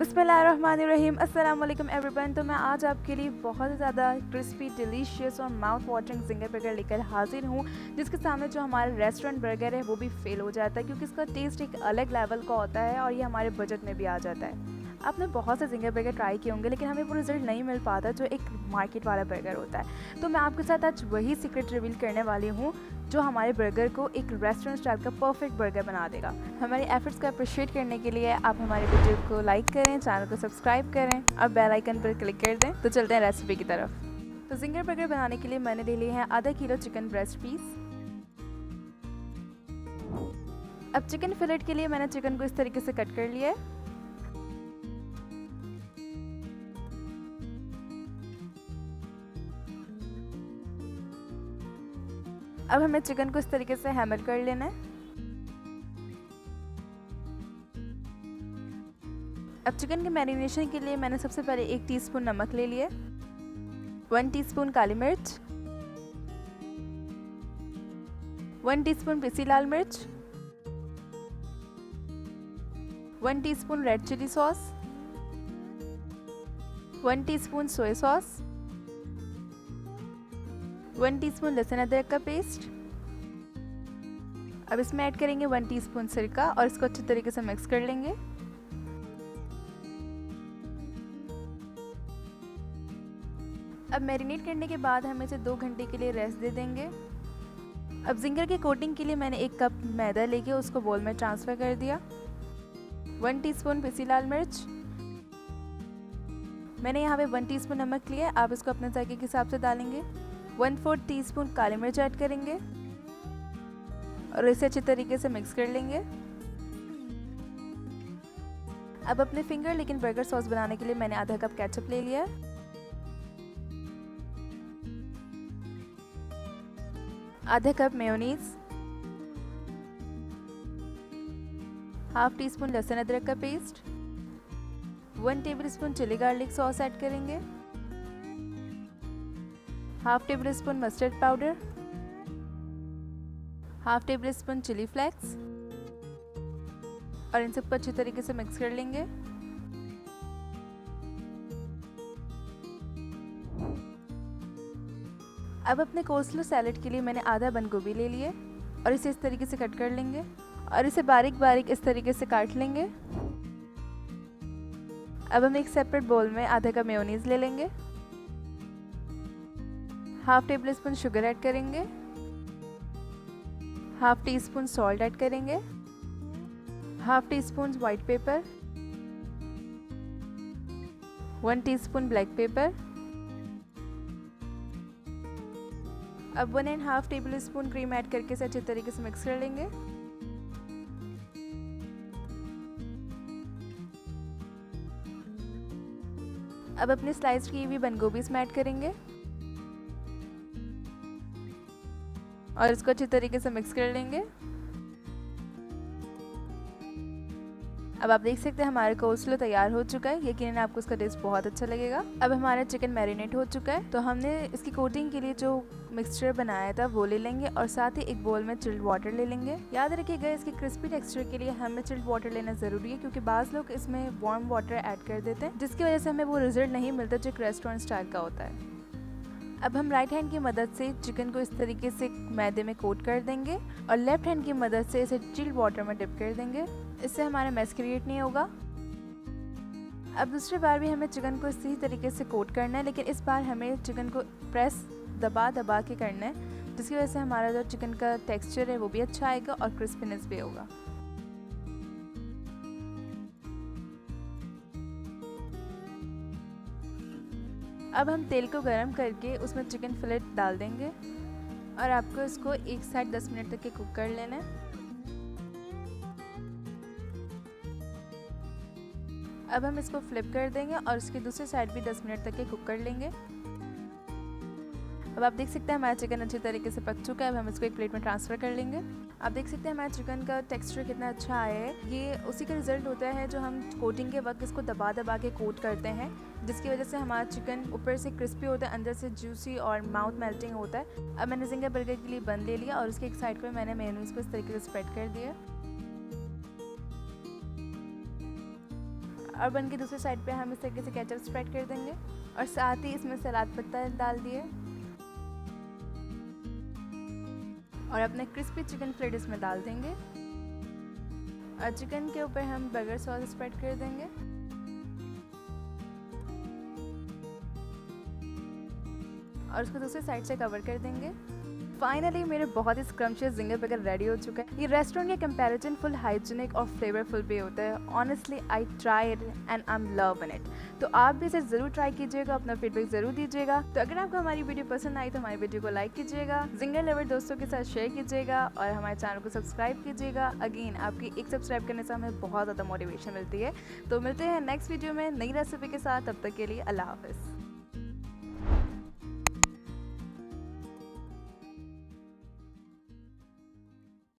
बिस्मिल्लाहिर्रहमानिर्रहीम। अस्सलाम वालेकुम एवरीवन। तो मैं आज आपके लिए बहुत ही ज़्यादा क्रिस्पी, डिलीशियस और माउथ वाटरिंग ज़िंगर बर्गर लेकर हाजिर हूँ, जिसके सामने जो हमारा रेस्टोरेंट बर्गर है वो भी फेल हो जाता है, क्योंकि इसका टेस्ट एक अलग लेवल का होता है और ये हमारे बजट में भी आ जाता है। आपने बहुत से ज़िंगर बर्गर ट्राई किए होंगे, लेकिन हमें वो रिज़ल्ट नहीं मिल पाता जो एक मार्केट वाला बर्गर होता है। तो मैं आपके साथ आज वही सीक्रेट रिवील करने वाली हूँ जो हमारे बर्गर को एक रेस्टोरेंट स्टाइल का परफेक्ट बर्गर बना देगा। हमारे एफर्ट्स को अप्रिशिएट करने के लिए आप हमारे वीडियो को लाइक करें, चैनल को सब्सक्राइब करें और बेल आइकन पर क्लिक कर दें। तो चलते हैं रेसिपी की तरफ। तो ज़िंगर बर्गर बनाने के लिए मैंने ले लिए हैं आधा किलो चिकन ब्रेस्ट पीस। अब चिकन फिलेट के लिए मैंने चिकन को इस तरीके से कट कर लिया है। अब हमें चिकन को इस तरीके से हैमर कर लेना है। अब चिकन के मैरिनेशन के लिए मैंने सबसे पहले 1 टीस्पून नमक ले लिया, 1 टीस्पून काली मिर्च, 1 टीस्पून पिसी लाल मिर्च, 1 teaspoon red chili sauce, 1 teaspoon soya sauce, 1 teaspoon लहसुन अदरक का पेस्ट। अब इसमें ऐड करेंगे 1 टीस्पून सिरका और इसको अच्छी तरीके से मिक्स कर लेंगे। अब मैरिनेट करने के बाद हम इसे 2 घंटे के लिए रेस्ट दे देंगे। अब ज़िंगर की कोटिंग के लिए मैंने 1 कप मैदा लेके उसको बोल में ट्रांसफ़र कर दिया। 1 टीस्पून पिसी लाल मिर्च, मैंने यहाँ पे 1 टीस्पून नमक लिया है, आप इसको अपने जायके के हिसाब से डालेंगे। 1/4 टीस्पून काली मिर्च ऐड करेंगे और इसे अच्छी तरीके से मिक्स कर लेंगे। अब अपने फिंगर लेकिन बर्गर सॉस बनाने के लिए मैंने आधा कप केचप ले लिया है। आधा कप मेयोनीज, हाफ टीस्पून लहसुन अदरक का paste, 1 tablespoon chili garlic sauce add करेंगे, half tablespoon mustard powder, half tablespoon chili flakes और इन सबको अच्छी तरीके से मिक्स कर लेंगे। अब अपने कोस्लो सैलेड के लिए मैंने आधा बंद गोभी ले लिए और इसे इस तरीके से कट कर लेंगे और इसे बारीक बारीक इस तरीके से काट लेंगे। अब हम एक सेपरेट बोल में आधा कप मेयोनीज ले लेंगे, half tablespoon sugar add करेंगे, half teaspoon salt add करेंगे, half teaspoon white pepper, 1 teaspoon black pepper. अब 1.5 टेबल स्पून क्रीम ऐड करके इसे अच्छे तरीके से मिक्स कर लेंगे। अब अपने स्लाइस की हुई बंद गोभी इसमें ऐड करेंगे और इसको अच्छी तरीके से मिक्स कर लेंगे। अब आप देख सकते हैं हमारा कोस्लो तैयार हो चुका है। यकीनन आपको इसका टेस्ट बहुत अच्छा लगेगा। अब हमारा चिकन मैरिनेट हो चुका है, तो हमने इसकी कोटिंग के लिए जो मिक्सचर बनाया था वो ले लेंगे और साथ ही एक बोल में चिल्ड वाटर ले लेंगे। याद रखिएगा इसके क्रिस्पी टेक्सचर के लिए हमें चिल्ड वाटर लेना ज़रूरी है, क्योंकि बाज़ लोग इसमें वार्म वाटर ऐड कर देते हैं, जिसकी वजह से हमें वो रिजल्ट नहीं मिलता जो एक रेस्टोरेंट स्टाइल का होता है। अब हम राइट हैंड की मदद से चिकन को इस तरीके से मैदे में कोट कर देंगे और लेफ्ट हैंड की मदद से इसे चिल्ड वाटर में डिप कर देंगे। इससे हमारा मैस क्रिएट नहीं होगा। अब दूसरी बार भी हमें चिकन को इसी तरीके से कोट करना है, लेकिन इस बार हमें चिकन को प्रेस दबा दबा के करना है, जिसकी वजह से हमारा जो चिकन का टेक्सचर है वो भी अच्छा आएगा और क्रिस्पीनेस भी होगा। अब हम तेल को गरम करके उसमें चिकन फिलेट डाल देंगे और आपको इसको एक साइड 10 मिनट तक के कुक कर लेना है। अब हम इसको फ्लिप कर देंगे और इसकी दूसरी साइड भी 10 मिनट तक के कुक कर लेंगे। अब आप देख सकते हैं हमारा चिकन अच्छी तरीके से पक चुका है। अब हम इसको एक प्लेट में ट्रांसफ़र कर लेंगे। आप देख सकते हैं हमारे चिकन का टेक्सचर कितना अच्छा आया है। ये उसी का रिजल्ट होता है जो हम कोटिंग के वक्त इसको दबा दबा के कोट करते हैं, जिसकी वजह से हमारा चिकन ऊपर से क्रिस्पी होता है, अंदर से जूसी और माउथ मेल्टिंग होता है। अब मैंने ज़िंगर बर्गर के लिए बन ले लिया और उसके एक साइड पर मैंने मेयोनीज़ को इस तरीके से स्प्रेड कर दिया। और बन के दूसरी साइड पे हम इस तरीके से केचप स्प्रेड कर देंगे और साथ ही इसमें सलाद पत्ता डाल दिए और अपने क्रिस्पी चिकन प्लेट इसमें डाल देंगे और चिकन के ऊपर हम बर्गर सॉस स्प्रेड कर देंगे और उसको दूसरी साइड से कवर कर देंगे। फाइनली मेरे बहुत ही स्क्रम्शियस जिंगर बर्गर रेडी हो चुका है। ये रेस्टोरेंट के कंपैरिजन फुल हाइजीनिक और फ्लेवरफुल भी होता है। Honestly I try it and I am love in it. तो आप भी इसे ज़रूर ट्राई कीजिएगा, अपना फीडबैक ज़रूर दीजिएगा। तो अगर आपको हमारी वीडियो पसंद आई तो हमारी वीडियो को लाइक कीजिएगा, जिंगर लवर दोस्तों के साथ शेयर कीजिएगा और हमारे चैनल को सब्सक्राइब कीजिएगा। अगेन आपकी एक सब्सक्राइब करने से हमें बहुत ज़्यादा मोटिवेशन मिलती है। तो मिलते हैं नेक्स्ट वीडियो में नई रेसिपी के साथ, तब तक के लिए अल्लाह हाफ़िज़।